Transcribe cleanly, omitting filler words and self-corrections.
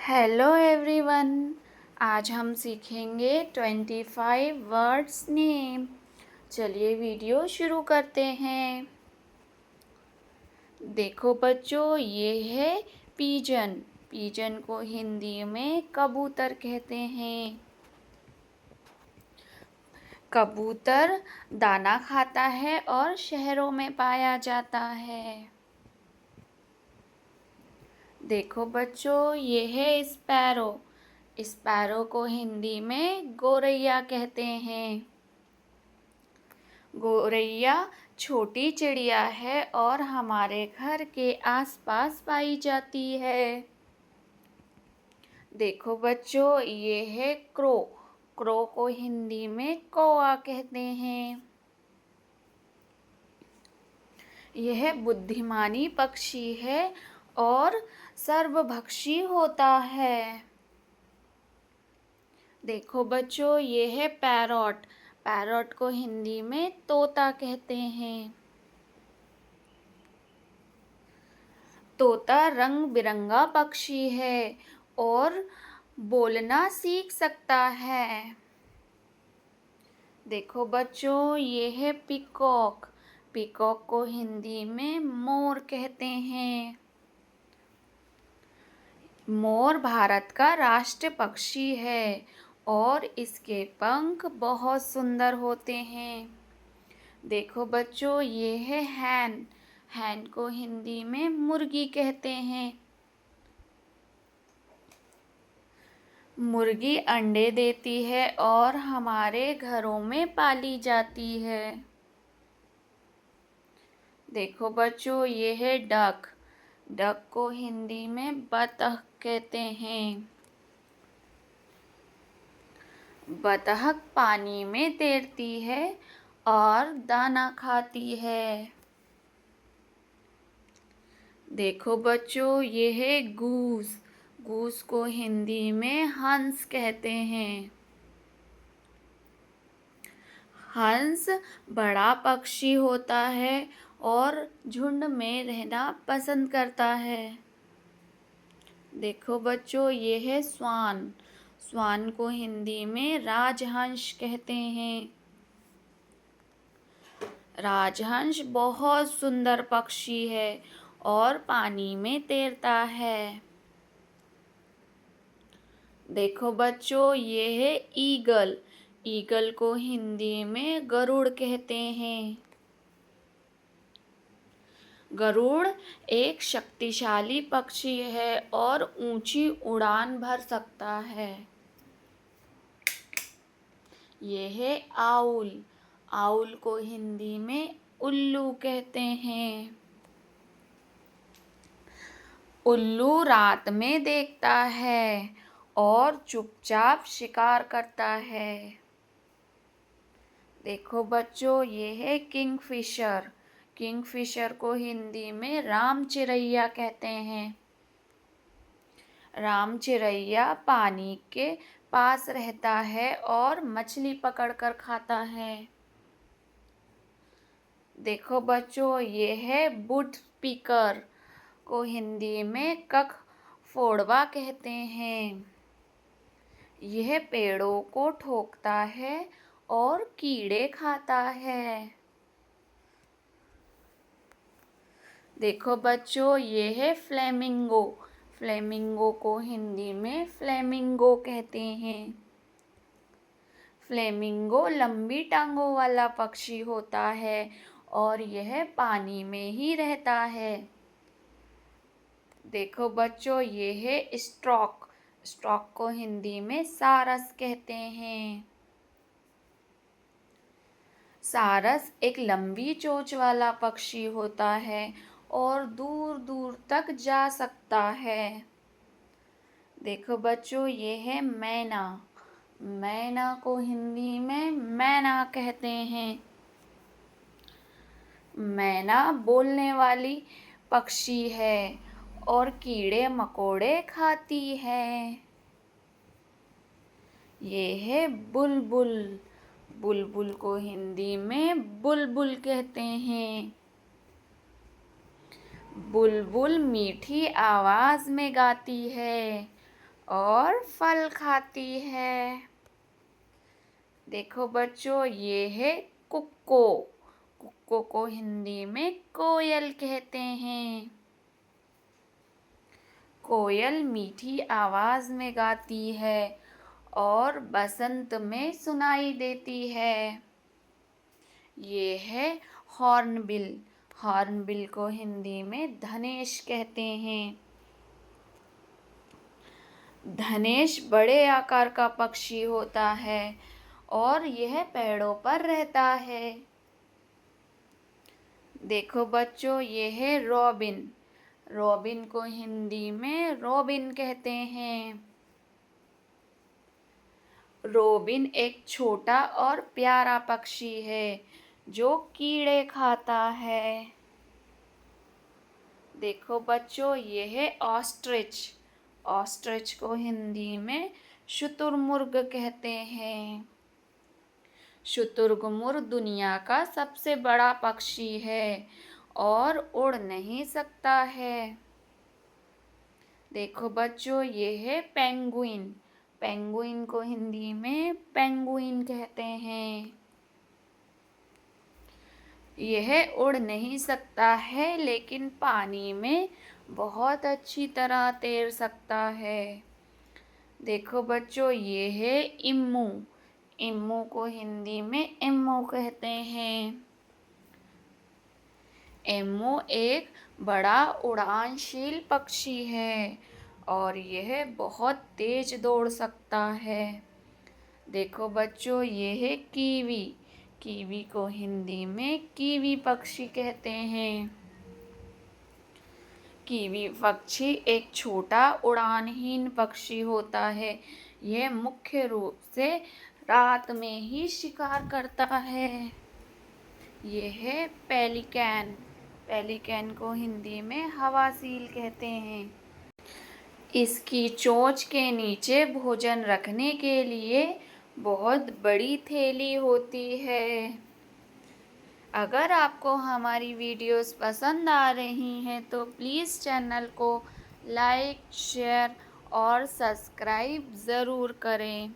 Hello everyone. आज हम सीखेंगे 25 वर्ड्स नेम। चलिए वीडियो शुरू करते हैं। देखो बच्चों, ये है पीजन। पीजन को हिंदी में कबूतर कहते हैं। कबूतर दाना खाता है और शहरों में पाया जाता है। देखो बच्चों, ये है स्पैरो। स्पैरो को हिंदी में गोरैया कहते हैं। गोरैया छोटी चिड़िया है और हमारे घर के आसपास पाई जाती है। देखो बच्चों, ये है क्रो। क्रो को हिंदी में कौआ कहते हैं। यह बुद्धिमानी पक्षी है और सर्वभक्षी होता है। देखो बच्चों, ये है पैरॉट। पैरॉट को हिंदी में तोता कहते हैं। तोता रंग बिरंगा पक्षी है और बोलना सीख सकता है। देखो बच्चों, ये है पीकॉक। पीकॉक को हिंदी में मोर कहते हैं। मोर भारत का राष्ट्र पक्षी है और इसके पंख बहुत सुंदर होते हैं। देखो बच्चों, ये है हैन। हैन को हिंदी में मुर्गी कहते हैं। मुर्गी अंडे देती है और हमारे घरों में पाली जाती है। देखो बच्चों, ये है डक। डक को हिंदी में बतख कहते हैं। बतख पानी में तैरती है और दाना खाती है। देखो बच्चों, ये है गूस। गूस को हिंदी में हंस कहते हैं। हंस बड़ा पक्षी होता है और झुंड में रहना पसंद करता है। देखो बच्चों, ये है स्वान। स्वान को हिंदी में राजहंस कहते हैं। राजहंस बहुत सुंदर पक्षी है और पानी में तैरता है। देखो बच्चों, ये है ईगल। ईगल को हिंदी में गरुड़ कहते हैं। गरुड़ एक शक्तिशाली पक्षी है और ऊंची उड़ान भर सकता है। ये है आउल। आउल को हिंदी में उल्लू कहते हैं। उल्लू रात में देखता है और चुपचाप शिकार करता है। देखो बच्चों, ये है किंगफिशर। किंगफिशर को हिंदी में राम चिरैया कहते हैं। राम चिरैया पानी के पास रहता है और मछली पकड़कर खाता है। देखो बच्चों, ये है वुड पीकर। को हिंदी में कख फोड़वा कहते हैं। यह पेड़ों को ठोकता है और कीड़े खाता है। देखो बच्चों, ये है फ्लेमिंगो। फ्लेमिंगो को हिंदी में फ्लेमिंगो कहते हैं। फ्लेमिंगो लंबी टांगों वाला पक्षी होता है और यह पानी में ही रहता है। देखो बच्चों, ये है स्ट्रॉक। स्ट्रॉक को हिंदी में सारस कहते हैं। सारस एक लंबी चोंच वाला पक्षी होता है और दूर दूर तक जा सकता है। देखो बच्चों, ये है मैना। मैना को हिंदी में मैना कहते हैं। मैना बोलने वाली पक्षी है और कीड़े मकोड़े खाती है। ये है बुलबुल। बुलबुल को हिंदी में बुलबुल कहते हैं। बुलबुल मीठी आवाज में गाती है और फल खाती है। देखो बच्चों, ये है कुक्को। कुक्को को हिंदी में कोयल कहते हैं। कोयल मीठी आवाज में गाती है और बसंत में सुनाई देती है। ये है हॉर्नबिल। हॉर्नबिल को हिंदी में धनेश कहते हैं। धनेश बड़े आकार का पक्षी होता है और यह पेड़ों पर रहता है। देखो बच्चों, ये है रॉबिन। रॉबिन को हिंदी में रॉबिन कहते हैं। रॉबिन एक छोटा और प्यारा पक्षी है जो कीड़े खाता है। देखो बच्चों, ये है ऑस्ट्रिच। ऑस्ट्रिच को हिंदी में शुतुरमुर्ग कहते हैं। शुतुरमुर्ग दुनिया का सबसे बड़ा पक्षी है और उड़ नहीं सकता है। देखो बच्चों, ये है पेंगुइन। पेंगुइन को हिंदी में पेंगुइन कहते हैं। यह उड़ नहीं सकता है लेकिन पानी में बहुत अच्छी तरह तैर सकता है। देखो बच्चों, ये है इम्मू। इम्मू को हिंदी में इम्मू कहते हैं। इम्मू एक बड़ा उड़ानशील पक्षी है और यह बहुत तेज दौड़ सकता है। देखो बच्चों, ये है कीवी। कीवी को हिंदी में कीवी पक्षी कहते हैं। कीवी पक्षी एक छोटा उड़ानहीन पक्षी होता है। यह मुख्य रूप से रात में ही शिकार करता है। यह है पेलिकैन। पेलिकैन को हिंदी में हवासील कहते हैं। इसकी चोंच के नीचे भोजन रखने के लिए बहुत बड़ी थैली होती है। अगर आपको हमारी वीडियोस पसंद आ रही हैं तो प्लीज़ चैनल को लाइक, शेयर और सब्सक्राइब ज़रूर करें।